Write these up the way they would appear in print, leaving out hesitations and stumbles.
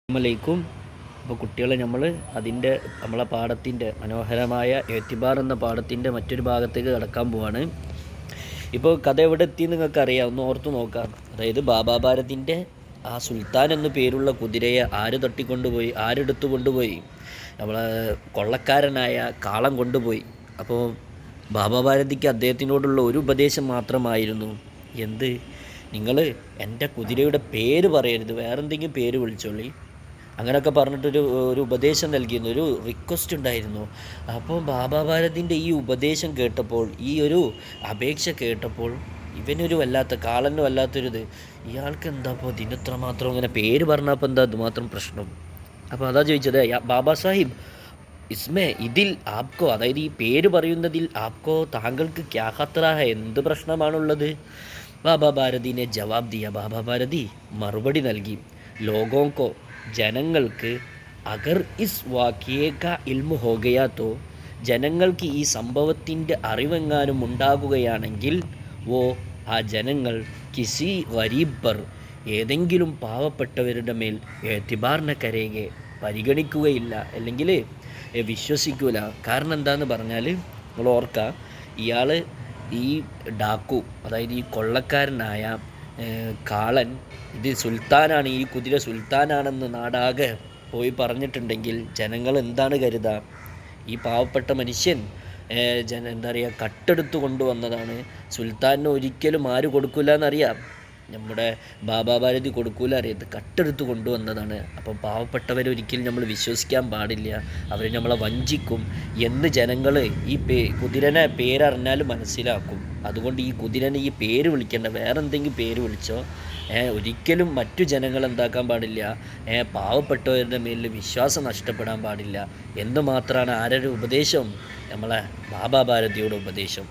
അസ്സലാമലൈക്കും. അപ്പോൾ കുട്ടികളെ നമ്മളെ പാഠത്തിൻ്റെ മനോഹരമായ എഴുത്തിബാർ എന്ന പാഠത്തിൻ്റെ മറ്റൊരു ഭാഗത്തേക്ക് കടക്കാൻ പോവാണ്. ഇപ്പോൾ കഥ എവിടെ എത്തി നിങ്ങൾക്കറിയാം, ഒന്ന് ഓർത്തു നോക്കാം. അതായത് ബാബാ ഭാരതിൻ്റെ ആ സുൽത്താൻ എന്നു പേരുള്ള കുതിരയെ ആരെടുത്തു കൊണ്ടുപോയി? നമ്മളെ കൊള്ളക്കാരനായ കാളൻ കൊണ്ടുപോയി. അപ്പോൾ ബാബാ ഭാരതിക്ക് അദ്ദേഹത്തിനോടുള്ള ഒരു ഉപദേശം മാത്രമായിരുന്നു. എന്ത്? നിങ്ങൾ എൻ്റെ കുതിരയുടെ പേര് പറയരുത്, വേറെന്തെങ്കിലും പേര് വിളിച്ചോളി. അങ്ങനെയൊക്കെ പറഞ്ഞിട്ടൊരു ഉപദേശം നൽകിയിരുന്നു, ഒരു റിക്വസ്റ്റ് ഉണ്ടായിരുന്നു. അപ്പോൾ ബാബാ ഭാരതിൻ്റെ ഈ ഉപദേശം കേട്ടപ്പോൾ, ഈ ഒരു അപേക്ഷ കേട്ടപ്പോൾ ഇവനൊരു കാളന് വല്ലാത്തൊരിത്, ഇയാൾക്ക് എന്താ ഇപ്പോൾ ഇതിനത്ര മാത്രം ഇങ്ങനെ പേര് പറഞ്ഞപ്പോൾ എന്താ അതുമാത്രം പ്രശ്നം? അപ്പോൾ അതാ ചോദിച്ചത്, ബാബാ സാഹിബ് ഇതിൽ ആപ്കോ, അതായത് ഈ പേര് പറയുന്നതിൽ താങ്കൾക്ക് ക്യാ ഖത്തറ ഹൈ, എന്ത് പ്രശ്നമാണുള്ളത്? ബാബാ ഭാരതിനെ ജവാബ് ദിയ, ബാബാ ഭാരതി മറുപടി നൽകി. ലോകോങ്കോ, ജനങ്ങൾക്ക്, അഗർ ഇസ് വാക്യേ കാ ഇൽമു ഹോ ഗയാ തോ, ജനങ്ങൾക്ക് ഈ സംഭവത്തിൻ്റെ അറിവെങ്ങാനും ഉണ്ടാകുകയാണെങ്കിൽ, ആ ജനങ്ങൾ കിസി ഗരീബ് പർ, ഏതെങ്കിലും പാവപ്പെട്ടവരുടെ മേൽ എഅ്തിബാർ ന കരേഗെ, പരിഗണിക്കുകയില്ല, അല്ലെങ്കിൽ വിശ്വസിക്കൂല. കാരണം എന്താണെന്ന് പറഞ്ഞാൽ, നിങ്ങൾ ഓർക്കുക, ഇയാൾ ഈ ഡാക്കു, അതായത് ഈ കൊള്ളക്കാരനായ കാളൻ ഇത് സുൽത്താനാണ്, ഈ കുതിര സുൽത്താനാണെന്ന് നാടാകെ പോയി പറഞ്ഞിട്ടുണ്ടെങ്കിൽ ജനങ്ങൾ എന്താണ് കരുതുക? ഈ പാവപ്പെട്ട മനുഷ്യൻ എന്താ പറയുക, കട്ടെടുത്ത് കൊണ്ടുവന്നതാണ്. സുൽത്താനിന് ഒരിക്കലും ആര് കൊടുക്കില്ല എന്നറിയാം, നമ്മുടെ ബാബാ ഭാരതി കൊടുക്കൂല അറിയാം, കട്ടെടുത്ത് കൊണ്ടുവന്നതാണ്. അപ്പം പാവപ്പെട്ടവരൊരിക്കലും നമ്മൾ വിശ്വസിക്കാൻ പാടില്ല, അവർ നമ്മളെ വഞ്ചിക്കും എന്ന് ജനങ്ങൾ ഈ കുതിരനെ പേരറിഞ്ഞാൽ മനസ്സിലാക്കും. അതുകൊണ്ട് ഈ കുതിരനെ ഈ പേര് വിളിക്കേണ്ട, വേറെ എന്തെങ്കിലും പേര് വിളിച്ചോ. ഒരിക്കലും മറ്റു ജനങ്ങൾ എന്താക്കാൻ പാടില്ല, പാവപ്പെട്ടവരുടെ മേലിൽ വിശ്വാസം നഷ്ടപ്പെടാൻ പാടില്ല എന്ന് മാത്രമാണ് ആരുടെ ഉപദേശം? നമ്മളെ ബാബാ ഭാരതിയുടെ ഉപദേശം.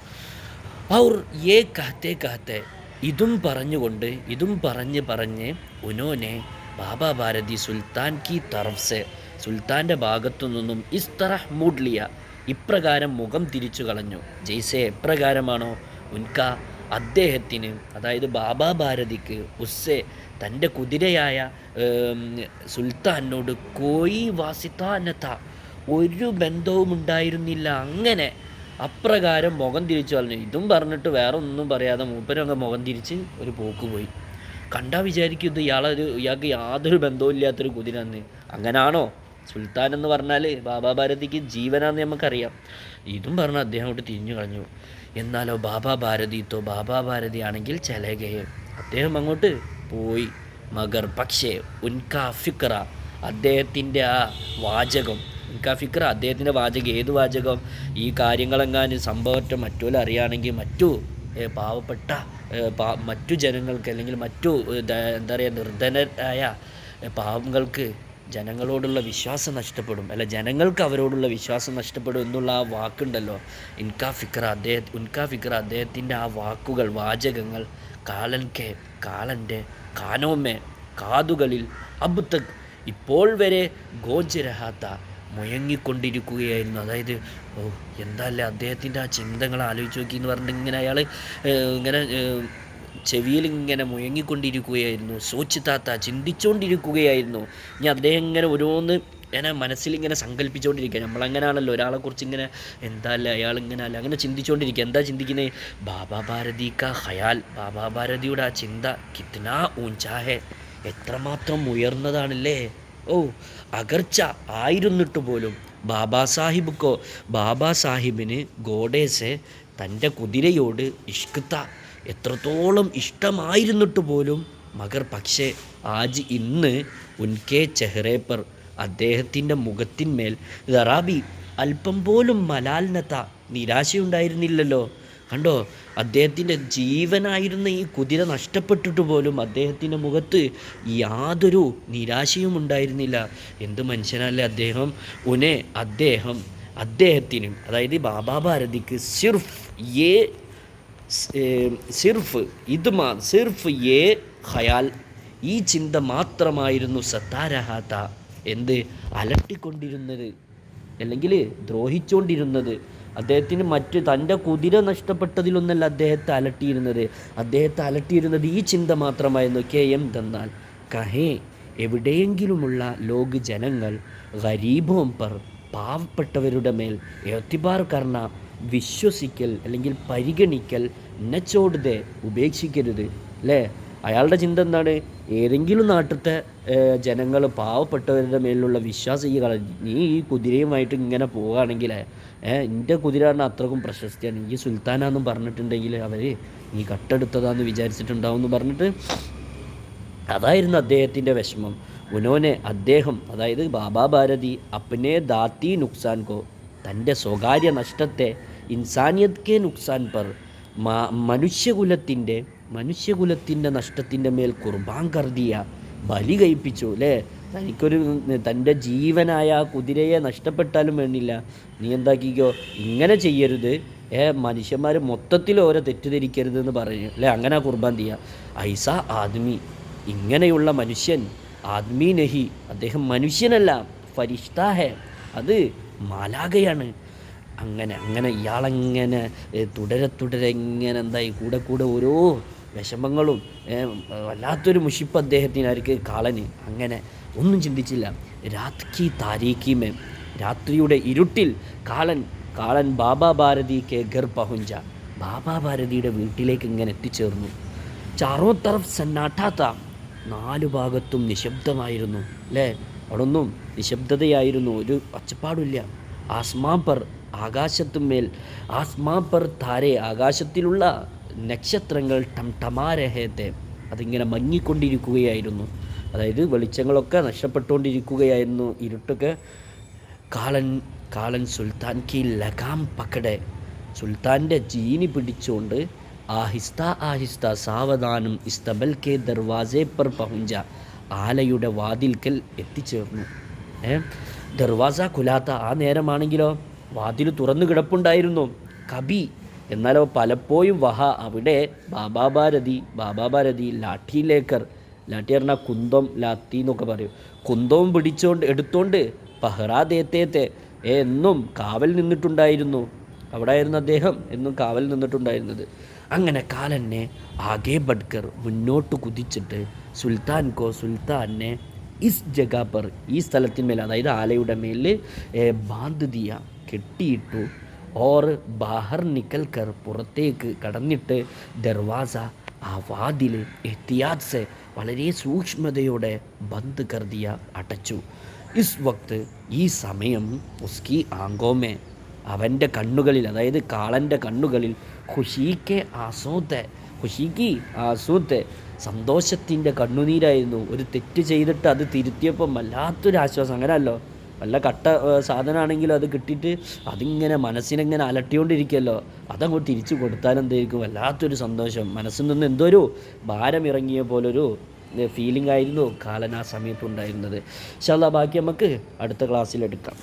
ഔർ യേ കഹത്തെ ഇതും പറഞ്ഞ് ഉനോനെ ബാബാ ഭാരതി സുൽത്താൻ കി തറഫ്, സുൽത്താൻ്റെ ഭാഗത്തു നിന്നും ഇസ് തറഹ് മൂഡ്ലിയ, ഇപ്രകാരം മുഖം തിരിച്ചു കളഞ്ഞു. ജയ്സെ, എപ്രകാരമാണോ, ഉൻക, അദ്ദേഹത്തിന്, അതായത് ബാബാ ഭാരതിക്ക്, ഉസ്സെ, തൻ്റെ കുതിരയായ സുൽത്താനോട് കോയി വാസിത്താനത്ത, ഒരു ബന്ധവും ഉണ്ടായിരുന്നില്ല. അങ്ങനെ അപ്രകാരം മുഖം തിരിച്ചു കളഞ്ഞു. ഇതും പറഞ്ഞിട്ട് വേറെ ഒന്നും പറയാതെ മൂപ്പരങ്ങ് മുഖം തിരിച്ച് ഒരു പോക്ക് പോയി. കണ്ടാൽ വിചാരിക്കും ഇത് ഇയാൾക്ക് യാതൊരു ബന്ധവും ഇല്ലാത്തൊരു കുതിരന്ന്. അങ്ങനാണോ? സുൽത്താൻ എന്ന് പറഞ്ഞാൽ ബാബാ ഭാരതിക്ക് ജീവനാന്ന് നമുക്കറിയാം. ഇതും പറഞ്ഞ് അദ്ദേഹം അങ്ങോട്ട് തിരിഞ്ഞു കളഞ്ഞു. എന്നാലോ ബാബാ ഭാരതി ആണെങ്കിൽ ചലേഗയെ, അദ്ദേഹം അങ്ങോട്ട് പോയി. മഗർ പക്ഷേ ഉൻകാ ഫിക്ര, അദ്ദേഹത്തിൻ്റെ ആ വാചകം, ഫിക്ര, അദ്ദേഹത്തിൻ്റെ വാചകം, ഏത് വാചകം? ഈ കാര്യങ്ങളെങ്ങാനും സംഭവത്തെ മറ്റുപോലെ അറിയുകയാണെങ്കിൽ പാവപ്പെട്ട മറ്റു ജനങ്ങൾക്ക്, അല്ലെങ്കിൽ മറ്റു എന്താ പറയുക, നിർധനരായ പാവങ്ങൾക്ക് ജനങ്ങളോടുള്ള വിശ്വാസം നഷ്ടപ്പെടും, ജനങ്ങൾക്ക് അവരോടുള്ള വിശ്വാസം നഷ്ടപ്പെടും എന്നുള്ള ആ വാക്കുണ്ടല്ലോ, ഉൻകാ ഫിക്ര, അദ്ദേഹത്തിൻ്റെ ആ വാക്കുകൾ, വാചകങ്ങൾ, കാളൻ്റെ കാനോമേ, കാതുകളിൽ, അബ് തക്, ഇപ്പോൾ വരെ, ഗോഞ്ച് രഹാത്ത, മുഴങ്ങിക്കൊണ്ടിരിക്കുകയായിരുന്നു. അതായത് എന്താല്ലേ അദ്ദേഹത്തിൻ്റെ ആ ചിന്തകൾ ആലോചിച്ച് നോക്കി എന്ന് പറഞ്ഞിട്ട് ഇങ്ങനെ അയാൾ ഇങ്ങനെ ചെവിയിൽ ഇങ്ങനെ മുഴങ്ങിക്കൊണ്ടിരിക്കുകയായിരുന്നു. സോച്ചിത്താത്ത, ചിന്തിച്ചുകൊണ്ടിരിക്കുകയായിരുന്നു. ഇനി അദ്ദേഹം ഇങ്ങനെ ഓരോന്ന് മനസ്സിലിങ്ങനെ സങ്കല്പിച്ചുകൊണ്ടിരിക്കുക. നമ്മളങ്ങനെയാണല്ലോ, ഒരാളെക്കുറിച്ച് ഇങ്ങനെ എന്താല്ലേ അയാളിങ്ങനെ അല്ല അങ്ങനെ ചിന്തിച്ചുകൊണ്ടിരിക്കുക. എന്താ ചിന്തിക്കുന്നത്? ബാബാ ഭാരതി കാ ഖയാൽ, ബാബാ ഭാരതിയുടെ ആ ചിന്ത, കിത്നാ ഊഞ്ചാ ഹെ, എത്രമാത്രം ഉയർന്നതാണല്ലേ. അകർച്ച ആയിരുന്നിട്ട് പോലും ബാബാ സാഹിബിന് ഗോഡേസെ, തൻ്റെ കുതിരയോട് ഇഷ്കത്ത, എത്രത്തോളം ഇഷ്ടമായിരുന്നിട്ട് പോലും, മഗർ പക്ഷേ ആജ്, ഇന്ന്, ഉൻകെ ചെഹ്റേപ്പർ, അദ്ദേഹത്തിൻ്റെ മുഖത്തിന്മേൽ, ദറാബി, അല്പം പോലും മലാൽനത, നിരാശയുണ്ടായിരുന്നില്ലല്ലോ. കണ്ടോ, അദ്ദേഹത്തിൻ്റെ ജീവനായിരുന്ന ഈ കുതിര നഷ്ടപ്പെട്ടിട്ട് പോലും അദ്ദേഹത്തിൻ്റെ മുഖത്ത് യാതൊരു നിരാശയും ഉണ്ടായിരുന്നില്ല. എന്ത് മനുഷ്യനല്ലേ അദ്ദേഹം! അദ്ദേഹത്തിന്, അതായത് ബാബാ ഭാരതിക്ക് സിർഫ് യേ ഖയാൽ, ഈ ചിന്ത മാത്രമായിരുന്നു സത്താരഹാത്ത, എന്ത് അലട്ടിക്കൊണ്ടിരുന്നത്, അല്ലെങ്കിൽ ദ്രോഹിച്ചുകൊണ്ടിരുന്നത്. അദ്ദേഹത്തിന് തൻ്റെ കുതിര നഷ്ടപ്പെട്ടതിലൊന്നല്ല അദ്ദേഹത്തെ അലട്ടിയിരുന്നത് ഈ ചിന്ത മാത്രമായിരുന്നു. കെ എം തന്നാൽ കഹേ, എവിടെയെങ്കിലുമുള്ള ലോക ജനങ്ങൾ ഗരീബോം പർ പാവപ്പെട്ടവരുടെ മേൽ എത്തിബാർ കർണ വിശ്വസിക്കൽ അല്ലെങ്കിൽ പരിഗണിക്കൽ നച്ചോടുതേ ഉപേക്ഷിക്കരുത് അല്ലേ. അയാളുടെ ചിന്ത എന്താണ്? ഏതെങ്കിലും നാട്ടിലത്തെ ജനങ്ങൾ പാവപ്പെട്ടവരുടെ മേലുള്ള വിശ്വാസം ഈ കളഞ്ഞു. നീ ഈ കുതിരയുമായിട്ട് ഇങ്ങനെ പോവുകയാണെങ്കിൽ എൻ്റെ കുതിര പറഞ്ഞാൽ അത്രക്കും പ്രശസ്തിയാണ്, ഈ സുൽത്താനാന്നും പറഞ്ഞിട്ടുണ്ടെങ്കിൽ അവർ നീ കട്ടെടുത്തതാന്ന് വിചാരിച്ചിട്ടുണ്ടാവും എന്ന് പറഞ്ഞിട്ട് അതായിരുന്നു അദ്ദേഹത്തിൻ്റെ വിഷമം. ഉനോനെ അദ്ദേഹം, അതായത് ബാബാ ഭാരതി അപ്നെ ദാത്തി നുക്സാൻ കോ, തൻ്റെ സ്വകാര്യ നഷ്ടത്തെ ഇൻസാനിയത് കെ നുക്സാൻ പർ, മനുഷ്യകുലത്തിൻ്റെ നഷ്ടത്തിൻ്റെ മേൽ കുർബാൻ കർദിയ, ബലി കഴിപ്പിച്ചു അല്ലേ. തൻ്റെ ജീവനായ ആ കുതിരയെ നഷ്ടപ്പെട്ടാലും വേണ്ടില്ല, നീ എന്താക്കിക്കോ, ഇങ്ങനെ ചെയ്യരുത്, മനുഷ്യന്മാർ മൊത്തത്തിൽ ഓരോ തെറ്റിദ്ധരിക്കരുത് എന്ന് പറഞ്ഞു അല്ലേ. അങ്ങനെ കുർബാൻ ചെയ്യുക. ഐസ ആദ്മി, ഇങ്ങനെയുള്ള മനുഷ്യൻ, ആദ്മി നഹി, അദ്ദേഹം മനുഷ്യനല്ല, ഫരിഷ്ത ഹെ, അത് മാലാഖയാണ്. അങ്ങനെ ഇയാളങ്ങനെ തുടരെ ഇങ്ങനെ എന്തായി കൂടെ ഓരോ വിഷമങ്ങളും വല്ലാത്തൊരു മുഷിപ്പ് അദ്ദേഹത്തിനായിരിക്കും കാളന്. അങ്ങനെ ഒന്നും ചിന്തിച്ചില്ല. രാത്രി താരീഖിമേ, രാത്രിയുടെ ഇരുട്ടിൽ കാളൻ ബാബാ ഭാരതി കെ ഘർ പഹുഞ്ച, ബാബാ ഭാരതിയുടെ വീട്ടിലേക്ക് ഇങ്ങനെ എത്തിച്ചേർന്നു. ചാറോ തറഫ് സന്നാട്ടാത്ത, 4 ഭാഗത്തും നിശബ്ദമായിരുന്നു അല്ലേ. അവിടൊന്നും നിശബ്ദതയായിരുന്നു, ഒരു ഒച്ചപ്പാടില്ല. ആസ്മാൻ പർ, ആകാശത്തുമേൽ, ആസ്മാൻ പർ താരെ, ആകാശത്തിലുള്ള നക്ഷത്രങ്ങൾ ടംടമാരഹത്തെ, അതിങ്ങനെ മങ്ങിക്കൊണ്ടിരിക്കുകയായിരുന്നു. അതായത് വെളിച്ചങ്ങളൊക്കെ നഷ്ടപ്പെട്ടുകൊണ്ടിരിക്കുകയായിരുന്നു, ഇരുട്ടൊക്കെ. കാളൻ സുൽത്താൻ കി ലഗാം പക്കടെ, സുൽത്താൻ്റെ ജീനി പിടിച്ചുകൊണ്ട് ആഹിസ്ത സാവധാനം ഇസ്തബൽ കെ ദർവാസെ പർ പഹുഞ്ച, ആലയുടെ വാതിൽക്കൽ എത്തിച്ചേർന്നു. ദർവാസ ഖുലാത്ത, ആ നേരമാണെങ്കിലോ വാതിൽ തുറന്നു കിടപ്പുണ്ടായിരുന്നു. കബി, എന്നാലോ പലപ്പോഴും അവിടെ ബാബാ ഭാരതി ലാഠിയിലേക്കർ, ലാഠി പറഞ്ഞാൽ കുന്തം, ലാത്തി എന്നൊക്കെ പറയും, കുന്തവും എടുത്തോണ്ട് പഹ്റാ ദേത്തേത്തെ, എന്നും കാവൽ നിന്നിട്ടുണ്ടായിരുന്നു. അവിടെ ആയിരുന്നു അദ്ദേഹം എന്നും കാവൽ നിന്നിട്ടുണ്ടായിരുന്നത്. അങ്ങനെ കാലനെ ആകെ ബഡ്കർ, മുന്നോട്ട് കുതിച്ചിട്ട് സുൽത്താനെ ഇസ് ജഗ പർ, ഈ സ്ഥലത്തിന്മേൽ, അതായത് ആലയുടെ മേൽ Band Diya, കെട്ടിയിട്ടു. Or Bahar nickel കർ, പുറത്തേക്ക് കടന്നിട്ട് ദർവാസ, ആ വാതിൽ എഹ്തിയാത് സെ, വളരെ സൂക്ഷ്മതയോടെ ബന്ദ് കർ ദിയ, അടച്ചു. ഇസ് വക്ത്, ഈ സമയം, ഉസ്കി ആങ്കോമേ, അവൻ്റെ കണ്ണുകളിൽ, അതായത് കാളൻ്റെ കണ്ണുകളിൽ, ഖുഷിക്ക് ആസൂത്തെ, സന്തോഷത്തിൻ്റെ കണ്ണുനീരായിരുന്നു. ഒരു തെറ്റ് ചെയ്തിട്ട് അത് തിരുത്തിയപ്പം വല്ലാത്തൊരു ആശ്വാസം. അങ്ങനെയല്ലോ, വല്ല കട്ട സാധനമാണെങ്കിലും അത് കിട്ടിയിട്ട് അതിങ്ങനെ മനസ്സിനെങ്ങനെ അലട്ടിക്കൊണ്ടിരിക്കുമല്ലോ, അതങ്ങോട്ട് തിരിച്ചു കൊടുത്താൽ എന്തായിരിക്കും വല്ലാത്തൊരു സന്തോഷം. മനസ്സിൽ നിന്ന് എന്തോ ഒരു ഭാരം ഇറങ്ങിയ പോലൊരു ഫീലിംഗ് ആയിരുന്നു കാലൻ ആ സമയത്തുണ്ടായിരുന്നത്. ഇൻഷാ അല്ലാഹ് ബാക്കി നമുക്ക് അടുത്ത ക്ലാസ്സിലെടുക്കാം.